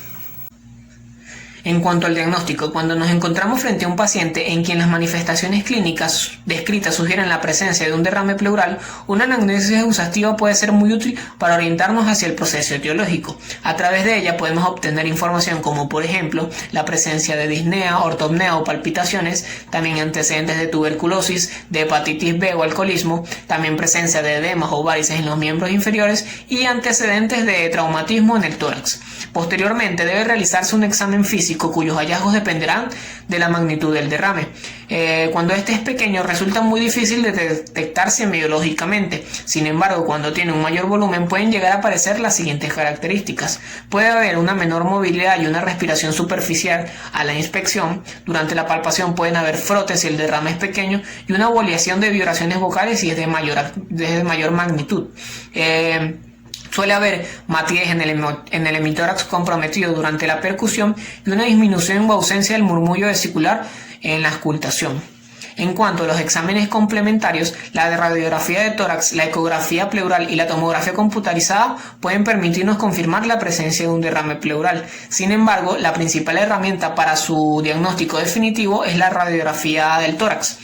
En cuanto al diagnóstico, cuando nos encontramos frente a un paciente en quien las manifestaciones clínicas descritas sugieren la presencia de un derrame pleural, una anamnesis exhaustiva puede ser muy útil para orientarnos hacia el proceso etiológico. A través de ella podemos obtener información como, por ejemplo, la presencia de disnea, ortopnea o palpitaciones, también antecedentes de tuberculosis, de hepatitis B o alcoholismo, también presencia de edemas o varices en los miembros inferiores y antecedentes de traumatismo en el tórax. Posteriormente debe realizarse un examen físico cuyos hallazgos dependerán de la magnitud del derrame. Cuando este es pequeño resulta muy difícil de detectar semiológicamente. Sin embargo, cuando tiene un mayor volumen pueden llegar a aparecer las siguientes características. Puede haber una menor movilidad y una respiración superficial a la inspección. Durante la palpación pueden haber frotes si el derrame es pequeño y una aboliación de vibraciones vocales si es de mayor magnitud. Suele haber matidez en el hemitórax comprometido durante la percusión y una disminución o ausencia del murmullo vesicular en la auscultación. En cuanto a los exámenes complementarios, la radiografía de tórax, la ecografía pleural y la tomografía computarizada pueden permitirnos confirmar la presencia de un derrame pleural. Sin embargo, la principal herramienta para su diagnóstico definitivo es la radiografía del tórax.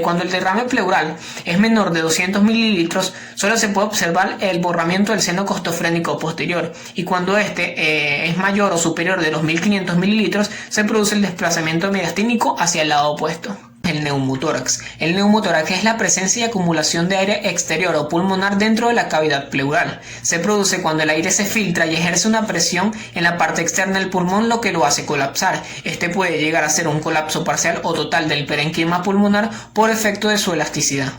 Cuando el derrame pleural es menor de 200 mililitros, solo se puede observar el borramiento del seno costofrénico posterior, y cuando este es mayor o superior de los 1500 mililitros, se produce el desplazamiento mediastínico hacia el lado opuesto. El neumotórax. El neumotórax es la presencia y acumulación de aire exterior o pulmonar dentro de la cavidad pleural. Se produce cuando el aire se filtra y ejerce una presión en la parte externa del pulmón, lo que lo hace colapsar. Este puede llegar a ser un colapso parcial o total del parenquima pulmonar por efecto de su elasticidad.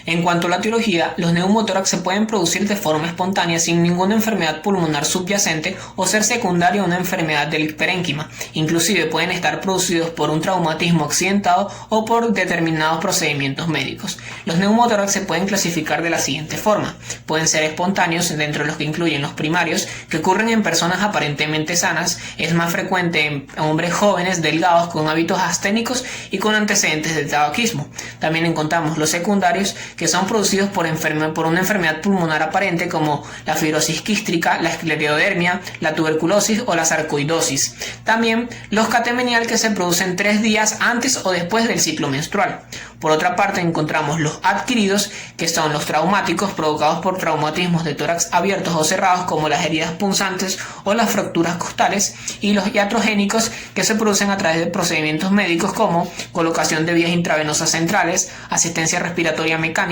En cuanto a la etiología, los neumotórax se pueden producir de forma espontánea sin ninguna enfermedad pulmonar subyacente o ser secundaria a una enfermedad del parénquima. Inclusive pueden estar producidos por un traumatismo accidentado o por determinados procedimientos médicos. Los neumotórax se pueden clasificar de la siguiente forma. Pueden ser espontáneos, dentro de los que incluyen los primarios, que ocurren en personas aparentemente sanas. Es más frecuente en hombres jóvenes, delgados, con hábitos asténicos y con antecedentes de tabaquismo. También encontramos los secundarios, que son producidos por una enfermedad pulmonar aparente como la fibrosis quística, la esclerodermia, la tuberculosis o la sarcoidosis. También los catemenial, que se producen 3 días antes o después del ciclo menstrual. Por otra parte, encontramos los adquiridos, que son los traumáticos provocados por traumatismos de tórax abiertos o cerrados como las heridas punzantes o las fracturas costales, y los iatrogénicos, que se producen a través de procedimientos médicos como colocación de vías intravenosas centrales, asistencia respiratoria mecánica,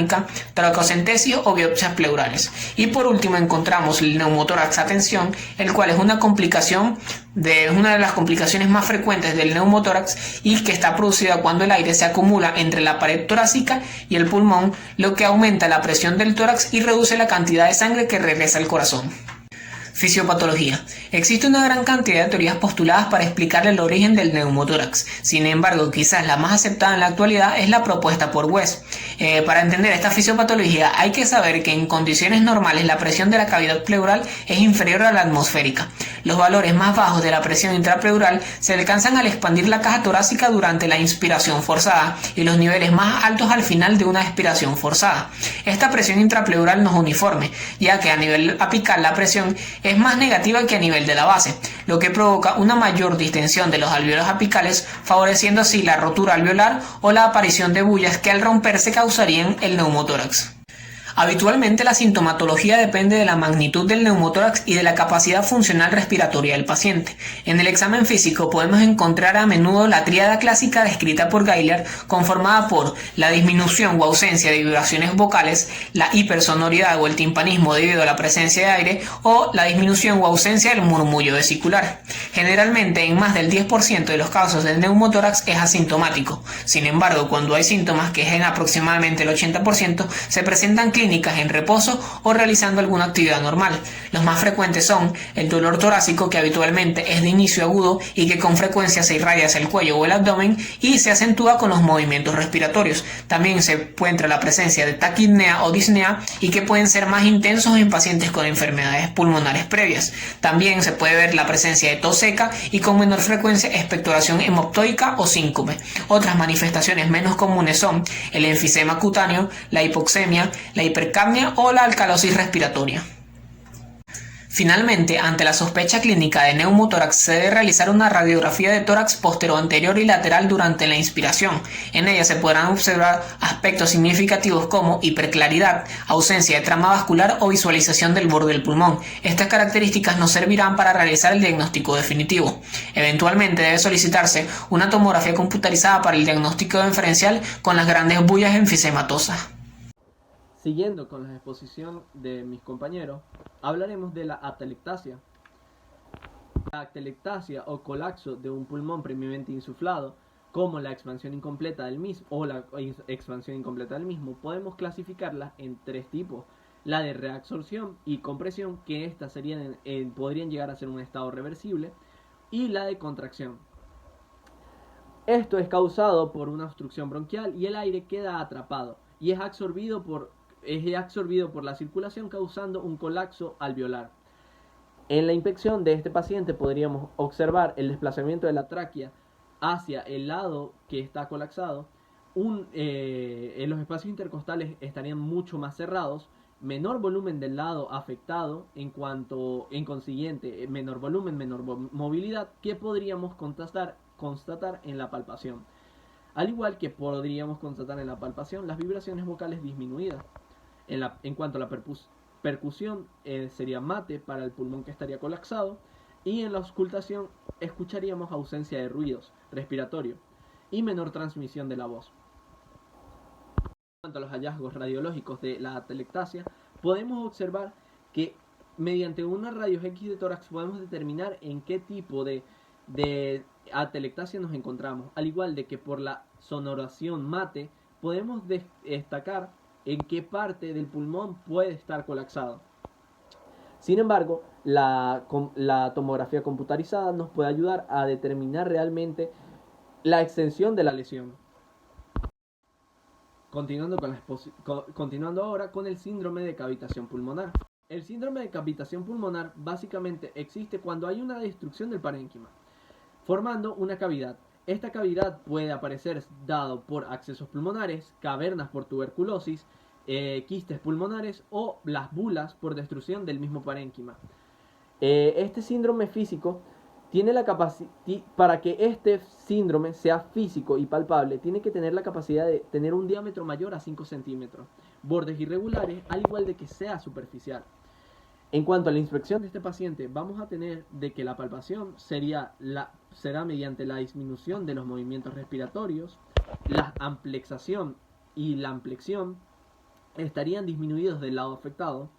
tracocentesis o biopsias pleurales. Y por último encontramos el neumotórax a tensión, el cual es una de las complicaciones más frecuentes del neumotórax y que está producida cuando el aire se acumula entre la pared torácica y el pulmón, lo que aumenta la presión del tórax y reduce la cantidad de sangre que regresa al corazón. Fisiopatología. Existe una gran cantidad de teorías postuladas para explicar el origen del neumotórax. Sin embargo, quizás la más aceptada en la actualidad es la propuesta por West. Para entender esta fisiopatología hay que saber que en condiciones normales la presión de la cavidad pleural es inferior a la atmosférica. Los valores más bajos de la presión intrapleural se alcanzan al expandir la caja torácica durante la inspiración forzada y los niveles más altos al final de una expiración forzada. Esta presión intrapleural no es uniforme, ya que a nivel apical la presión es más negativa que a nivel de la base. lo que provoca una mayor distensión de los alvéolos apicales, favoreciendo así la rotura alveolar o la aparición de bullas que al romperse causarían el neumotórax. Habitualmente la sintomatología depende de la magnitud del neumotórax y de la capacidad funcional respiratoria del paciente. En el examen físico podemos encontrar a menudo la tríada clásica descrita por Geiler, conformada por la disminución o ausencia de vibraciones vocales, la hipersonoridad o el timpanismo debido a la presencia de aire o la disminución o ausencia del murmullo vesicular. Generalmente en más del 10% de los casos del neumotórax es asintomático. Sin embargo, cuando hay síntomas, que es en aproximadamente el 80%, se presentan clínicas en reposo o realizando alguna actividad normal. Los más frecuentes son el dolor torácico, que habitualmente es de inicio agudo y que con frecuencia se irradia hacia el cuello o el abdomen y se acentúa con los movimientos respiratorios. También se encuentra la presencia de taquipnea o disnea y que pueden ser más intensos en pacientes con enfermedades pulmonares previas. También se puede ver la presencia de tos seca y con menor frecuencia expectoración hemoptóica o síncope. Otras manifestaciones menos comunes son el enfisema cutáneo, la hipoxemia, la hipercapnia o la alcalosis respiratoria. Finalmente, ante la sospecha clínica de neumotórax, se debe realizar una radiografía de tórax posterior y lateral durante la inspiración. En ella se podrán observar aspectos significativos como hiperclaridad, ausencia de trama vascular o visualización del borde del pulmón. Estas características nos servirán para realizar el diagnóstico definitivo. Eventualmente debe solicitarse una tomografía computarizada para el diagnóstico diferencial con las grandes bullas enfisematosas. Siguiendo con la exposición de mis compañeros, hablaremos de la atelectasia. La atelectasia o colapso de un pulmón previamente insuflado, como la expansión incompleta del mismo podemos clasificarla en tres tipos: la de reabsorción y compresión, que estas podrían llegar a ser un estado reversible, y la de contracción. Esto es causado por una obstrucción bronquial y el aire queda atrapado y es absorbido por la circulación, causando un colapso alveolar. En la inspección de este paciente podríamos observar el desplazamiento de la tráquea hacia el lado que está colapsado. Los espacios intercostales estarían mucho más cerrados, menor volumen del lado afectado, en consiguiente menor volumen, menor movilidad, que podríamos constatar en la palpación. Al igual que podríamos constatar en la palpación las vibraciones vocales disminuidas. En cuanto a la percusión, sería mate para el pulmón que estaría colapsado, y en la auscultación escucharíamos ausencia de ruidos respiratorios y menor transmisión de la voz. En cuanto a los hallazgos radiológicos de la atelectasia, podemos observar que mediante una rayos X de tórax podemos determinar en qué tipo de atelectasia nos encontramos, al igual de que por la sonoración mate podemos destacar en qué parte del pulmón puede estar colapsado. Sin embargo, la tomografía computarizada nos puede ayudar a determinar realmente la extensión de la lesión. Continuando ahora con el síndrome de cavitación pulmonar. El síndrome de cavitación pulmonar básicamente existe cuando hay una destrucción del parénquima, formando una cavidad. Esta cavidad puede aparecer dado por accesos pulmonares, cavernas por tuberculosis, quistes pulmonares o las bulas por destrucción del mismo parénquima. Este síndrome físico tiene la capacidad, para que este síndrome sea físico y palpable, tiene que tener la capacidad de tener un diámetro mayor a 5 centímetros, bordes irregulares, al igual de que sea superficial. En cuanto a la inspección de este paciente, vamos a tener de que la palpación será mediante la disminución de los movimientos respiratorios, la amplexación y la amplexión estarían disminuidos del lado afectado,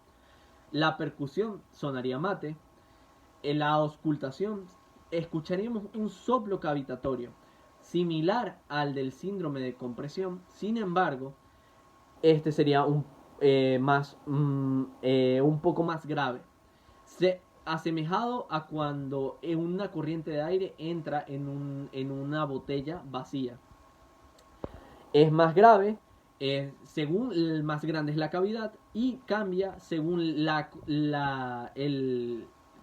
la percusión sonaría mate, en la auscultación escucharíamos un soplo cavitatorio, similar al del síndrome de compresión. Sin embargo, este sería un poco más grave, asemejado a cuando una corriente de aire entra en una botella vacía. Es más grave según más grande es la cavidad, y cambia según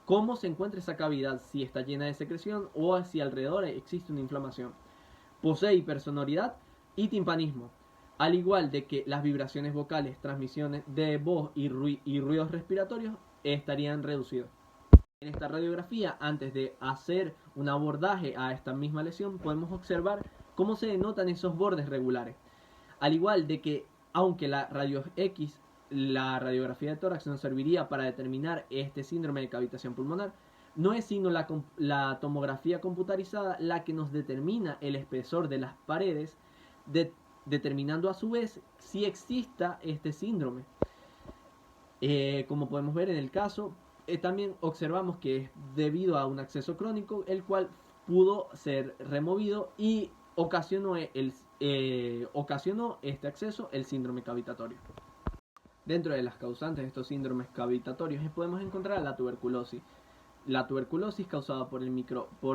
cómo se encuentra esa cavidad, si está llena de secreción o si alrededor existe una inflamación. Posee hipersonoridad y timpanismo, al igual de que las vibraciones vocales, transmisiones de voz y ruidos respiratorios estarían reducidos. En esta radiografía, antes de hacer un abordaje a esta misma lesión, podemos observar cómo se denotan esos bordes regulares. Al igual de que, aunque la rayos X, la radiografía de tórax nos serviría para determinar este síndrome de cavitación pulmonar, no es sino la tomografía computarizada la que nos determina el espesor de las paredes, determinando a su vez si exista este síndrome. Como podemos ver en el caso, también observamos que es debido a un acceso crónico, el cual pudo ser removido y ocasionó este acceso el síndrome cavitatorio. Dentro de las causantes de estos síndromes cavitatorios podemos encontrar la tuberculosis. La tuberculosis causada por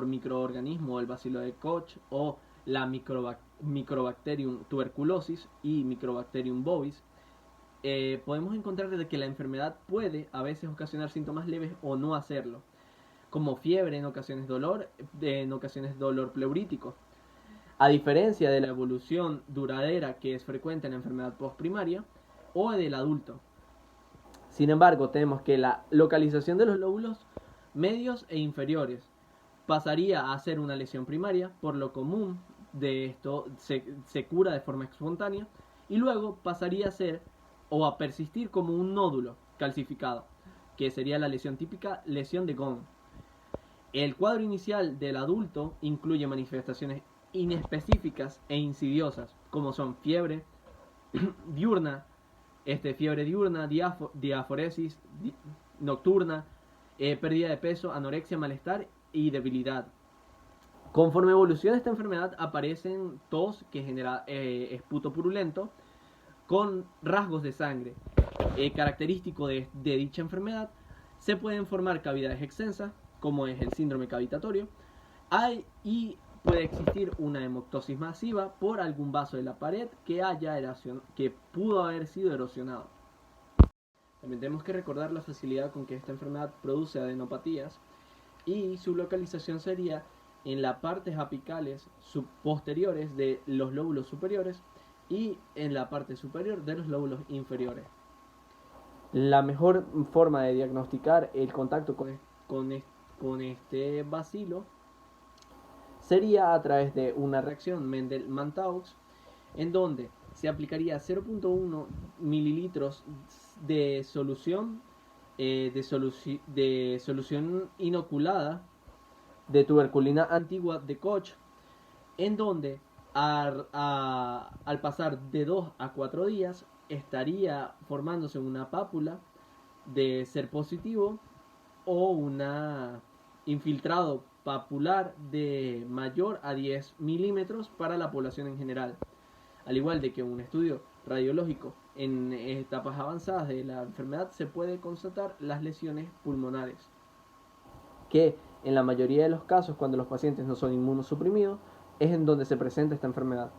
microorganismo, el bacilo de Koch o la Microbacterium tuberculosis y Microbacterium bovis. Podemos encontrar de que la enfermedad puede a veces ocasionar síntomas leves o no hacerlo, como fiebre, en ocasiones dolor pleurítico. A diferencia de la evolución duradera que es frecuente en la enfermedad postprimaria o del adulto. Sin embargo, tenemos que la localización de los lóbulos medios e inferiores pasaría a ser una lesión primaria, por lo común de esto se cura de forma espontánea, y luego pasaría a ser o a persistir como un nódulo calcificado, que sería la lesión típica, lesión de Gone. El cuadro inicial del adulto incluye manifestaciones inespecíficas e insidiosas, como son fiebre diurna, diaforesis nocturna, pérdida de peso, anorexia, malestar y debilidad. Conforme evoluciona esta enfermedad aparecen tos que genera esputo purulento con rasgos de sangre. Característico de dicha enfermedad, se pueden formar cavidades extensas, como es el síndrome cavitatorio, y puede existir una hemoptosis masiva por algún vaso de la pared que pudo haber sido erosionado. También tenemos que recordar la facilidad con que esta enfermedad produce adenopatías, y su localización sería en las partes apicales posteriores de los lóbulos superiores y en la parte superior de los lóbulos inferiores. La mejor forma de diagnosticar el contacto con este bacilo sería a través de una reacción Mendel-Mantoux, en donde se aplicaría 0.1 mililitros de solución inoculada de tuberculina antigua de Koch, en donde al pasar de 2 a 4 días estaría formándose una pápula de ser positivo o una infiltrado papular de mayor a 10 milímetros para la población en general. Al igual de que un estudio radiológico en etapas avanzadas de la enfermedad se puede constatar las lesiones pulmonares, que en la mayoría de los casos, cuando los pacientes no son inmunosuprimidos, es en donde se presenta esta enfermedad.